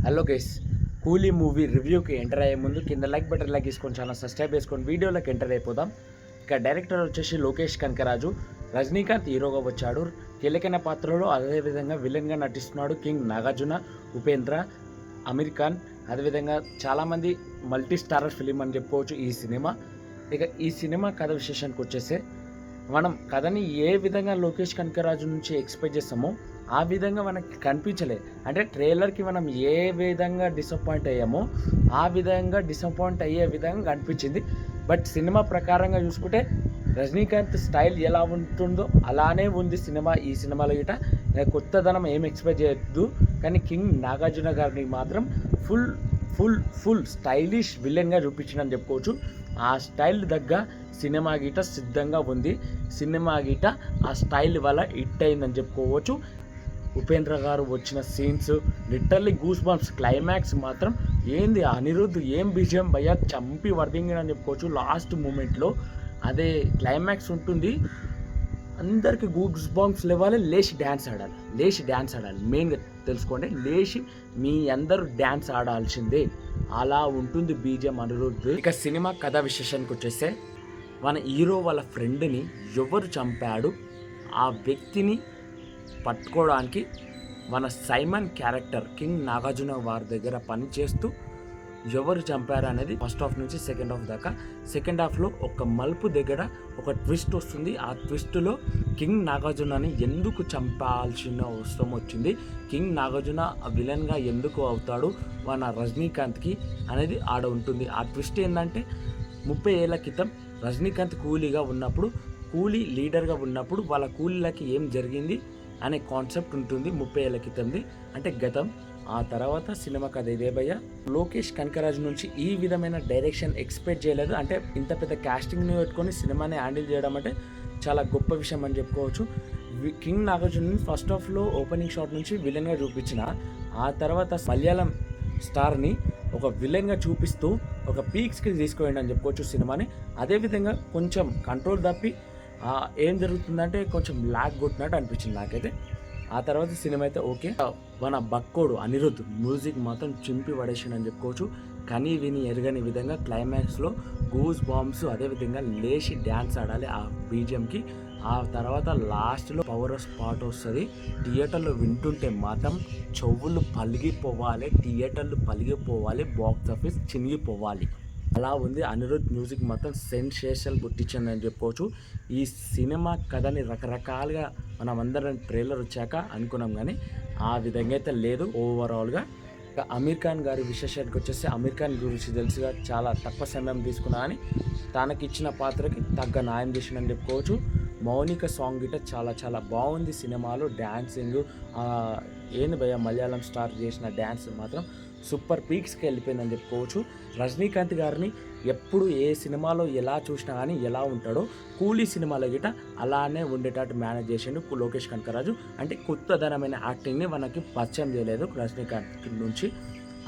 Hello guys, కూలీ movie రివ్యూకి enter అయ్యే ముందు కింద లైక్ బటన్ లైక్ తీసుకొని ఛానల్ సబ్స్క్రైబ్ చేసుకొని వీడియోలోకి ఎంటర్ అయిపోదాం. ఇక డైరెక్టర్ వచ్చేసి లోకేష్ కనకరాజు. రజనీకాంత్ హీరోగా వచ్చాడు. కీలకైన పాత్రలో అదేవిధంగా విలన్గా నటిస్తున్నాడు కింగ్ నాగార్జున, ఉపేంద్ర, అమీర్ ఖాన్. అదేవిధంగా చాలామంది మల్టీ స్టారర్ ఫిలిం అని చెప్పుకోవచ్చు ఈ సినిమా. ఇక ఈ సినిమా కథ విశేషానికి వచ్చేస్తే మనం కథని ఏ విధంగా లోకేష్ కనకరాజు నుంచి ఎక్స్పెక్ట్ చేస్తామో ఆ విధంగా మనకి కనిపించలేదు. అంటే ట్రైలర్కి మనం ఏ విధంగా డిసప్పాయింట్ అయ్యామో ఆ విధంగా డిసప్పాయింట్ అయ్యే విధంగా కనిపించింది. బట్ సినిమా ప్రకారంగా చూసుకుంటే రజనీకాంత్ స్టైల్ ఎలా ఉంటుందో అలానే ఉంది సినిమా. ఈ సినిమాలో గిట కొత్తదనం ఏం ఎక్స్పెక్ట్ చేయొద్దు. కానీ కింగ్ నాగార్జున గారిని మాత్రం ఫుల్ ఫుల్ ఫుల్ స్టైలిష్ విలన్గా చూపించిందని చెప్పుకోవచ్చు. ఆ స్టైల్ దగ్గ సినిమా గీట సిద్ధంగా ఉంది. సినిమా గీట ఆ స్టైల్ వల్ల హిట్ అయిందని చెప్పుకోవచ్చు. ఉపేంద్ర గారు వచ్చిన scenes literally goose bumps. Climax మాత్రం ఏంది అనిరుద్ధ్ ఏం బీజిఎం భయ్యా చంపి వర్దింగినని చెప్పుకోవచ్చు. లాస్ట్ మూమెంట్లో అదే క్లైమాక్స్ ఉంటుంది. అందరికీ గూస్ బంప్స్ లేవాలి, లేచి డ్యాన్స్ ఆడాలి. మెయిన్గా తెలుసుకోండి, లేచి మీ అందరూ డ్యాన్స్ ఆడాల్సిందే. అలా ఉంటుంది బీజిఎం అనిరుద్ధ్. ఇక సినిమా కథ విశేషానికి వచ్చేస్తే మన హీరో వాళ్ళ ఫ్రెండ్ని ఎవరు చంపాడు ఆ వ్యక్తిని పట్టుకోవడానికి మన సైమన్ క్యారెక్టర్ కింగ్ నాగార్జున వారి దగ్గర పనిచేస్తూ ఎవరు చంపారు అనేది ఫస్ట్ హాఫ్ నుంచి సెకండ్ హాఫ్ దాకా. సెకండ్ హాఫ్లో ఒక మలుపు దగ్గర ఒక ట్విస్ట్ వస్తుంది. ఆ ట్విస్ట్లో కింగ్ నాగార్జునని ఎందుకు చంపాల్సిన అవసరం వచ్చింది, కింగ్ నాగార్జున విలన్గా ఎందుకు అవుతాడు మన రజనీకాంత్కి అనేది ఆడ ఉంటుంది. ఆ ట్విస్ట్ ఏంటంటే 30 ఏళ్ల క్రితం రజనీకాంత్ కూలీగా ఉన్నప్పుడు, కూలీ లీడర్గా ఉన్నప్పుడు వాళ్ళ కూలీలకి ఏం జరిగింది అనే కాన్సెప్ట్ ఉంటుంది 30 ఏళ్ల క్రితంది, అంటే గతం. ఆ తర్వాత సినిమా కథ ఇదే భయ్య. లోకేష్ కనకరాజు నుంచి ఈ విధమైన డైరెక్షన్ ఎక్స్పెక్ట్ చేయలేదు. అంటే ఇంత పెద్ద కాస్టింగ్ని పెట్టుకొని సినిమాని హ్యాండిల్ చేయడం అంటే చాలా గొప్ప విషయం అని చెప్పుకోవచ్చు. కింగ్ నాగార్జునని ఫస్ట్ హాఫ్లో ఓపెనింగ్ షాట్ నుంచి విలన్గా చూపించిన, ఆ తర్వాత మలయాళం స్టార్ని ఒక విలన్గా చూపిస్తూ ఒక పీక్స్కి తీసుకుపోయింది అని చెప్పుకోవచ్చు సినిమాని. అదేవిధంగా కొంచెం కంట్రోల్ తప్పి ఏం జరుగుతుందంటే కొంచెం లాగ్ కొట్టినట్టు అనిపించింది నాకైతే. ఆ తర్వాత సినిమా అయితే ఓకే. మన బక్కోడు అనిరుద్ధ్ మ్యూజిక్ మాత్రం చింపి పడేసిండని చెప్పుకోవచ్చు. కనీ విని ఎరగని విధంగా క్లైమాక్స్లో గూస్ బాంబ్స్, అదేవిధంగా లేచి డ్యాన్స్ ఆడాలి ఆ బీజిఎంకి. ఆ తర్వాత లాస్ట్లో పవర్ స్పాట్ వస్తుంది. థియేటర్లో వింటుంటే మాత్రం చెవులు పలిగిపోవాలి, బాక్స్ ఆఫీస్ చినిగిపోవాలి. అలా ఉంది. అనిరుద్ధ్ మ్యూజిక్ మొత్తం సెన్సేషనల్ పుట్టించింది అని చెప్పుకోవచ్చు. ఈ సినిమా కథని రకరకాలుగా మనం అందరం ట్రైలర్ వచ్చాక అనుకున్నాం, కానీ ఆ విధంగా అయితే లేదు ఓవరాల్గా. అమీర్ ఖాన్ గారి విశేషానికి వచ్చేసి అమీర్ ఖాన్ గురించి తెలుసుగా చాలా తక్కువ సమయం తీసుకున్నా కానీ తనకిచ్చిన పాత్రకి తగ్గ న్యాయం చేసిందని చెప్పుకోవచ్చు. మౌనిక సాంగ్ గిట్ట చాలా చాలా బాగుంది సినిమాలో. డ్యాన్సింగ్ ఏంది భయ్య, మలయాళం స్టార్ చేసిన డ్యాన్స్ మాత్రం సూపర్ పీక్స్కి వెళ్ళిపోయిందని చెప్పుకోవచ్చు. రజనీకాంత్ గారిని ఎప్పుడు ఏ సినిమాలో ఎలా చూసినా కానీ ఎలా ఉంటాడో కూలీ సినిమాలో గిట్ట అలానే ఉండేటట్టు మేనేజ్ చేసిండు లోకేష్ కనకరాజు. అంటే కొత్తదనమైన యాక్టింగ్ని మనకి పరిచయం చేయలేదు రజనీకాంత్ నుంచి.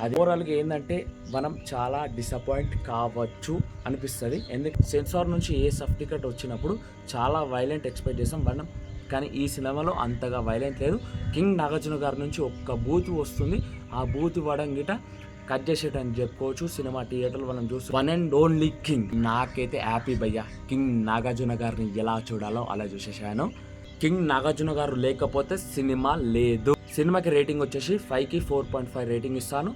అది ఓవరాల్గా ఏంటంటే మనం చాలా డిసప్పాయింట్ కావచ్చు అనిపిస్తుంది. ఎందుకంటే సెన్సార్ నుంచి ఏ సర్టిఫికెట్ వచ్చినప్పుడు చాలా వైలెంట్ ఎక్స్పెక్ట్ చేసాం మనం, కానీ ఈ సినిమాలో అంతగా వైలెంట్ లేదు. కింగ్ నాగార్జున గారి నుంచి ఒక్క బూత్ వస్తుంది. ఆ బూత్ పడం గిట కట్ చేసేటని చెప్పుకోవచ్చు. సినిమా థియేటర్లో మనం చూసి వన్ అండ్ ఓన్లీ కింగ్. నాకైతే హ్యాపీ భయ్య. కింగ్ నాగార్జున గారిని ఎలా చూడాలో అలా చూసేసాను. కింగ్ నాగార్జున గారు లేకపోతే సినిమా లేదు. సినిమాకి రేటింగ్ వచ్చేసి 5కి 4.5 రేటింగ్ ఇస్తాను.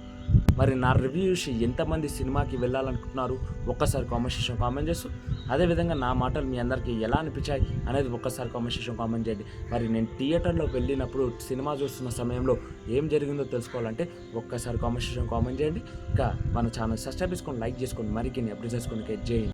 మరి నా రివ్యూ చూసి ఎంతమంది సినిమాకి వెళ్ళాలనుకుంటున్నారు ఒక్కసారి కామెంట్ సెక్షన్ కామెంట్ చేస్తూ, అదేవిధంగా నా మాటలు మీ అందరికీ ఎలా అనిపించాయి అనేది ఒక్కసారి కామెంట్ సెక్షన్ కామెంట్ చేయండి. మరి నేను థియేటర్లో వెళ్ళినప్పుడు సినిమా చూస్తున్న సమయంలో ఏం జరిగిందో తెలుసుకోవాలంటే ఒక్కసారి కామెంట్ సెక్షన్ కామెంట్ చేయండి. ఇంకా మన ఛానల్ సబ్స్క్రైబ్ చేసుకొని లైక్ చేసుకొని మరిన్ని అప్డేట్ చేసుకొని జై హింద్.